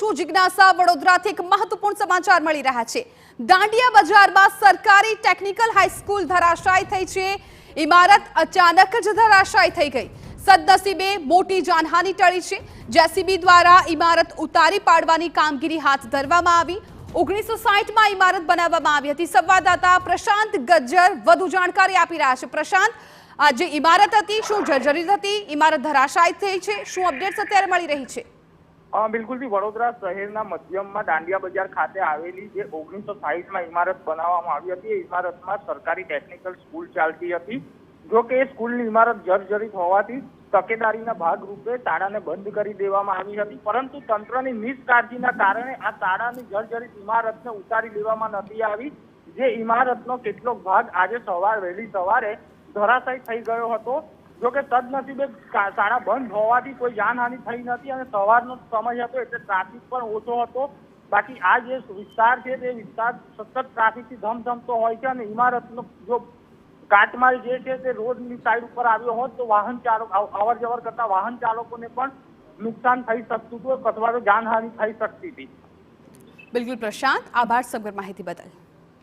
છું જિજ્ઞાસા વડોદરાથી એક મહત્વપૂર્ણ સમાચાર મળી રહ્યા છે। દાંડિયા બજારમાં સરકારી ટેકનિકલ હાઈસ્કૂલ ધરાશાયી થઈ છે। ઇમારત અચાનક જ ધરાશાયી થઈ ગઈ। સદનસીબે મોટી જાનહાનિ ટળી છે। જેસીબી દ્વારા ઇમારત ઉતારી પાડવાની કામગીરી હાથ ધરવામાં આવી। 1960 માં ઇમારત બનાવવામાં આવી હતી। સંવાદદાતા પ્રશાંત ગજ્જર વધુ જાણકારી આપી રહ્યા છે। પ્રશાંત, આ જે ઇમારત હતી શું જર્જરિત હતી? ઇમારત ધરાશાયી થઈ છે, શું અપડેટ્સ અત્યારે મળી રહી છે? બિલકુલ થી વડોદરા શહેરના મધ્યમાં દાંડિયા બજાર ખાતે આવેલી જે 1960 માં ઇમારત બનાવવામાં આવી હતી, એ ઇમારતમાં સરકારી ટેકનિકલ સ્કૂલ ચાલતી હતી। જો કે એ સ્કૂલની ઇમારત જર્જરિત હોવાથી તકેદારીના ભાગરૂપે શાળાને બંધ કરી દેવામાં આવી હતી, પરંતુ તંત્રની નિષ્કાળજીના કારણે આ શાળાની જર્જરિત ઇમારતને ઉતારી લેવામાં નથી આવી। જે ઇમારતનો કેટલોક ભાગ આજે વહેલી સવારે ધરાશાયી થઈ ગયો હતો। જો કે સદનસીબે શાળા બંધ હોવાથી કોઈ જાનહાનિ થઈ નથી અને સવારનો સમય હતો એટલે ટ્રાફિક પણ ઓછો હતો। બાકી આ જે વિસ્તાર છે તે વિસ્તાર સતત ટ્રાફિકથી ધમધમતો હોય છે અને ઇમારતનો જો કાટમાળ જે છે તે રોડની સાઈડ ઉપર આવ્યો હોત તો વાહન ચાલકો અવર જવર કરતા વાહન ચાલકોને પણ નુકસાન થઈ શકતું હતું અથવા તો જાનહાનિ થઈ શકતી હતી। બિલકુલ પ્રશાંત, આભાર સમગ્ર માહિતી બદલ।